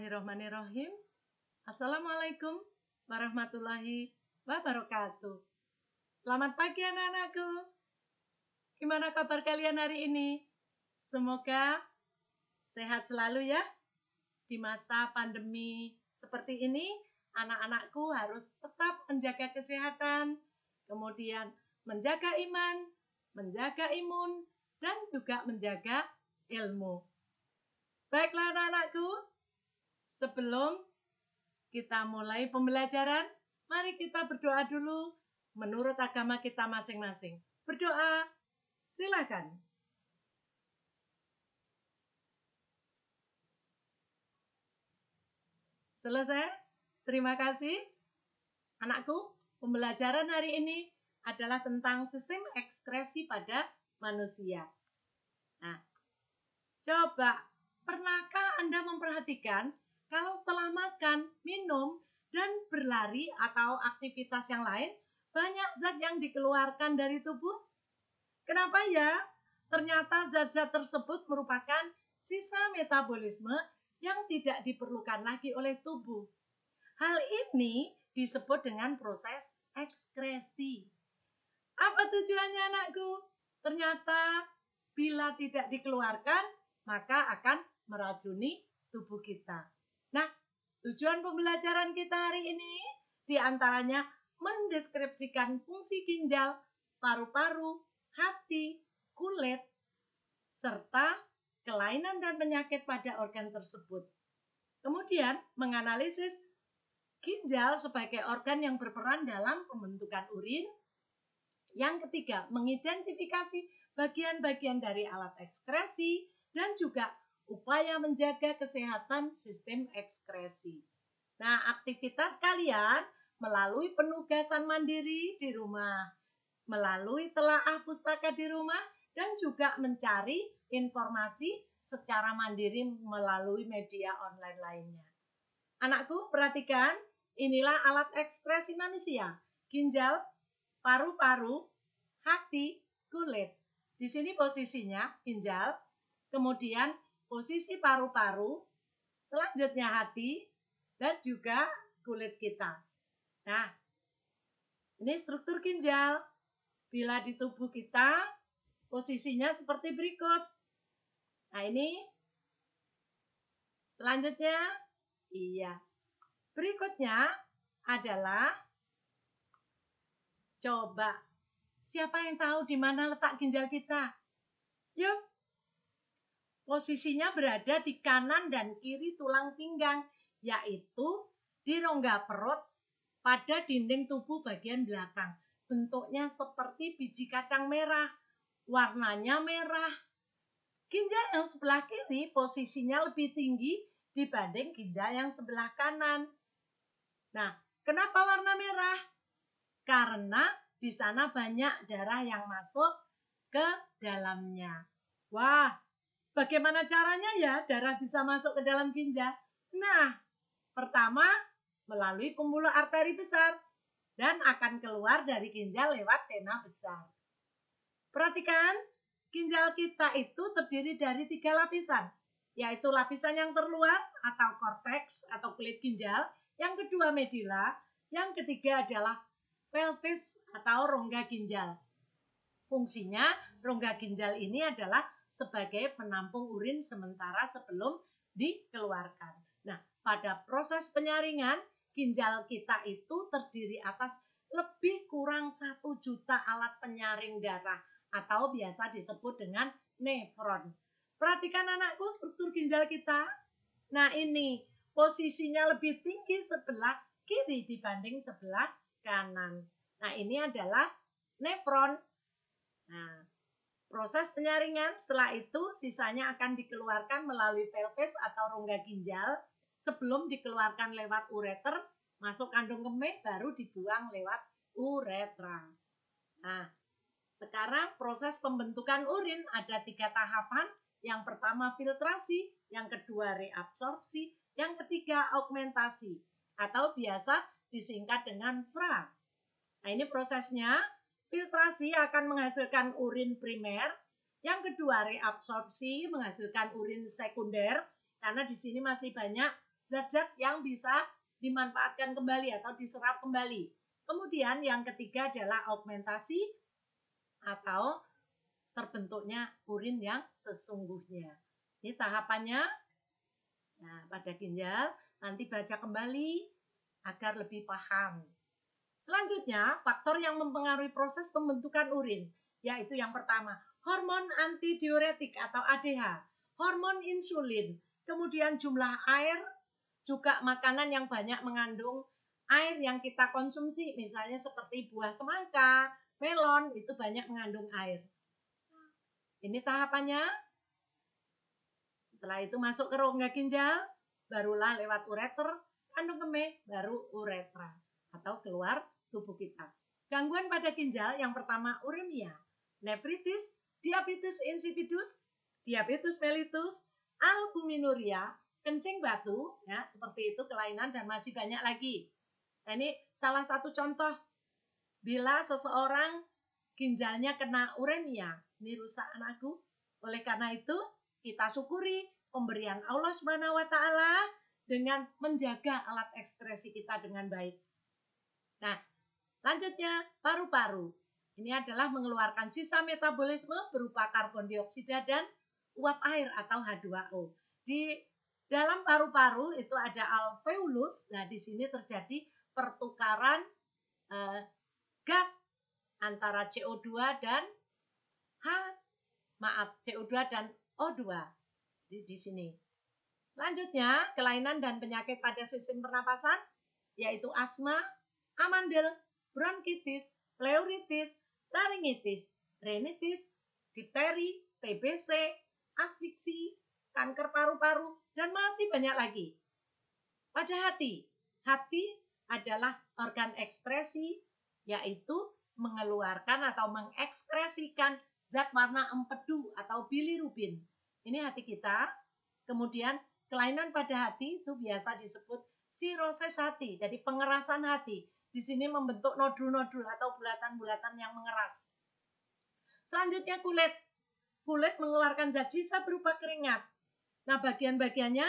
Bismillahirrahmanirrahim. Assalamualaikum warahmatullahi wabarakatuh. Selamat pagi anak-anakku. Gimana kabar kalian hari ini? Semoga sehat selalu ya. Di masa pandemi seperti ini, anak-anakku harus tetap menjaga kesehatan, kemudian menjaga iman, menjaga imun, dan juga menjaga ilmu. Baiklah anak-anakku, sebelum kita mulai pembelajaran, mari kita berdoa dulu menurut agama kita masing-masing. Berdoa, silakan. Selesai? Terima kasih. Anakku, pembelajaran hari ini adalah tentang sistem ekskresi pada manusia. Nah, coba, pernahkah Anda memperhatikan kalau setelah makan, minum, dan berlari atau aktivitas yang lain, banyak zat yang dikeluarkan dari tubuh? Kenapa ya? Ternyata zat-zat tersebut merupakan sisa metabolisme yang tidak diperlukan lagi oleh tubuh. Hal ini disebut dengan proses ekskresi. Apa tujuannya anakku? Ternyata bila tidak dikeluarkan, maka akan meracuni tubuh kita. Nah, tujuan pembelajaran kita hari ini diantaranya mendeskripsikan fungsi ginjal, paru-paru, hati, kulit, serta kelainan dan penyakit pada organ tersebut. Kemudian, menganalisis ginjal sebagai organ yang berperan dalam pembentukan urin. Yang ketiga, mengidentifikasi bagian-bagian dari alat ekskresi dan juga upaya menjaga kesehatan sistem ekskresi. Nah, aktivitas kalian melalui penugasan mandiri di rumah, melalui telaah pustaka di rumah, dan juga mencari informasi secara mandiri melalui media online lainnya. Anakku, perhatikan, inilah alat ekskresi manusia, ginjal, paru-paru, hati, kulit. Di sini posisinya ginjal, kemudian posisi paru-paru, selanjutnya hati, dan juga kulit kita. Nah, ini struktur ginjal. Bila di tubuh kita, posisinya seperti berikut. Nah, ini selanjutnya, berikutnya adalah, coba, siapa yang tahu di mana letak ginjal kita? Yuk. Posisinya berada di kanan dan kiri tulang pinggang, yaitu di rongga perut pada dinding tubuh bagian belakang. Bentuknya seperti biji kacang merah, warnanya merah. Ginjal yang sebelah kiri posisinya lebih tinggi dibanding ginjal yang sebelah kanan. Nah, kenapa warna merah? Karena di sana banyak darah yang masuk ke dalamnya. Wah, bagaimana caranya ya darah bisa masuk ke dalam ginjal? Nah, pertama melalui pembuluh arteri besar dan akan keluar dari ginjal lewat vena besar. Perhatikan, ginjal kita itu terdiri dari 3 lapisan, yaitu lapisan yang terluar atau korteks atau kulit ginjal, yang kedua medula, yang ketiga adalah pelvis atau rongga ginjal. Fungsinya rongga ginjal ini adalah sebagai penampung urin sementara sebelum dikeluarkan. Nah, pada proses penyaringan, ginjal kita itu terdiri atas lebih kurang 1 juta alat penyaring darah atau biasa disebut dengan nefron. Perhatikan anakku struktur ginjal kita. Nah, ini posisinya lebih tinggi sebelah kiri dibanding sebelah kanan. Nah, ini adalah nefron. Nah, proses penyaringan setelah itu sisanya akan dikeluarkan melalui pelvis atau rongga ginjal sebelum dikeluarkan lewat ureter, masuk kandung kemih, baru dibuang lewat uretra. Nah, sekarang proses pembentukan urin ada 3 tahapan. Yang pertama filtrasi, yang kedua reabsorpsi, yang ketiga augmentasi atau biasa disingkat dengan FRA. Nah, ini prosesnya. Filtrasi akan menghasilkan urin primer, yang kedua reabsorpsi menghasilkan urin sekunder, karena di sini masih banyak zat-zat yang bisa dimanfaatkan kembali atau diserap kembali. Kemudian yang ketiga adalah augmentasi atau terbentuknya urin yang sesungguhnya. Ini tahapannya. Nah, pada ginjal nanti baca kembali agar lebih paham. Selanjutnya, faktor yang mempengaruhi proses pembentukan urin, yaitu yang pertama, hormon antidiuretik atau ADH, hormon insulin, kemudian jumlah air, juga makanan yang banyak mengandung air yang kita konsumsi, misalnya seperti buah semangka, melon, itu banyak mengandung air. Ini tahapannya. Setelah itu masuk ke rongga ginjal, barulah lewat ureter, kandung kemih, baru uretra atau keluar tubuh kita. Gangguan pada ginjal yang pertama uremia, nefritis, diabetes insipidus, diabetes mellitus, albuminuria, kencing batu, ya seperti itu kelainan dan masih banyak lagi. Nah, ini salah satu contoh bila seseorang ginjalnya kena uremia, ini rusak anakku. Oleh karena itu kita syukuri pemberian Allah Subhanahu wa taala dengan menjaga alat ekskresi kita dengan baik. Nah, lanjutnya paru-paru. Ini adalah mengeluarkan sisa metabolisme berupa karbon dioksida dan uap air atau H2O. Di dalam paru-paru itu ada alveolus. Nah, di sini terjadi pertukaran gas antara CO2 dan CO2 dan O2 di sini. Selanjutnya, kelainan dan penyakit pada sistem pernapasan yaitu asma, amandel, bronkitis, pleuritis, laringitis, rinitis, difteri, TBC, asfiksi, kanker paru-paru, dan masih banyak lagi. Pada hati adalah organ ekskresi, yaitu mengeluarkan atau mengekskresikan zat warna empedu atau bilirubin. Ini hati kita. Kemudian kelainan pada hati itu biasa disebut sirosis hati, jadi pengerasan hati. Di sini membentuk nodul-nodul atau bulatan-bulatan yang mengeras. Selanjutnya kulit. Kulit mengeluarkan zat sisa berupa keringat. Nah, bagian-bagiannya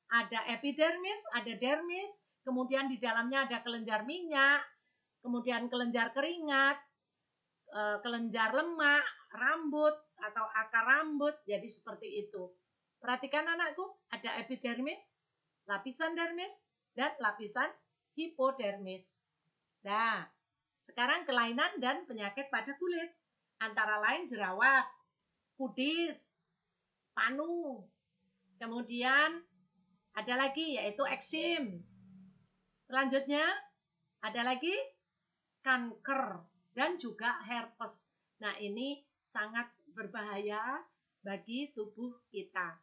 ada epidermis, ada dermis, kemudian di dalamnya ada kelenjar minyak, kemudian kelenjar keringat, kelenjar lemak, rambut atau akar rambut, jadi seperti itu. Perhatikan anakku, ada epidermis, lapisan dermis, dan lapisan hipodermis. Nah, sekarang kelainan dan penyakit pada kulit, antara lain jerawat, kudis, panu, kemudian ada lagi yaitu eksim. Selanjutnya ada lagi kanker dan juga herpes. Nah, ini sangat berbahaya bagi tubuh kita.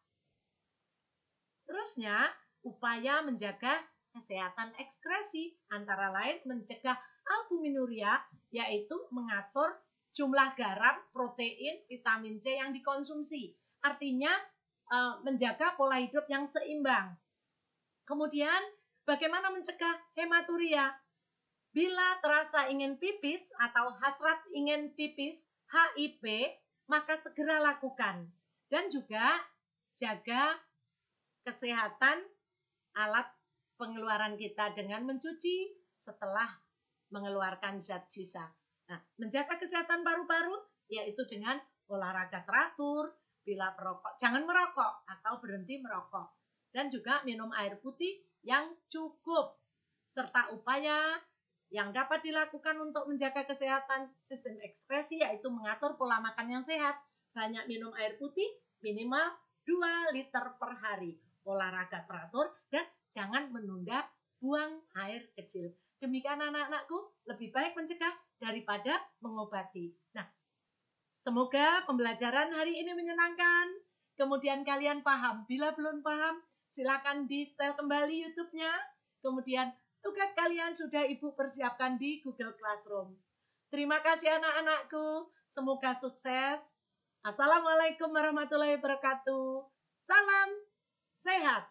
Terusnya, upaya menjaga kesehatan ekskresi antara lain mencegah albuminuria, yaitu mengatur jumlah garam, protein, vitamin C yang dikonsumsi. Artinya menjaga pola hidup yang seimbang. Kemudian bagaimana mencegah hematuria? Bila terasa ingin pipis atau hasrat ingin pipis, HIP, maka segera lakukan. Dan juga jaga kesehatan alat pengeluaran kita dengan mencuci setelah mengeluarkan zat sisa. Nah, menjaga kesehatan paru-paru yaitu dengan olahraga teratur, bila perokok jangan merokok atau berhenti merokok, dan juga minum air putih yang cukup, serta upaya yang dapat dilakukan untuk menjaga kesehatan sistem ekskresi yaitu mengatur pola makan yang sehat, banyak minum air putih minimal 2 liter per hari, olahraga teratur, dan jangan menunda buang air kecil. Demikian anak-anakku, lebih baik mencegah daripada mengobati. Nah, semoga pembelajaran hari ini menyenangkan. Kemudian kalian paham. Bila belum paham, silakan di-setel kembali YouTube-nya. Kemudian tugas kalian sudah Ibu persiapkan di Google Classroom. Terima kasih anak-anakku. Semoga sukses. Assalamualaikum warahmatullahi wabarakatuh. Salam sehat.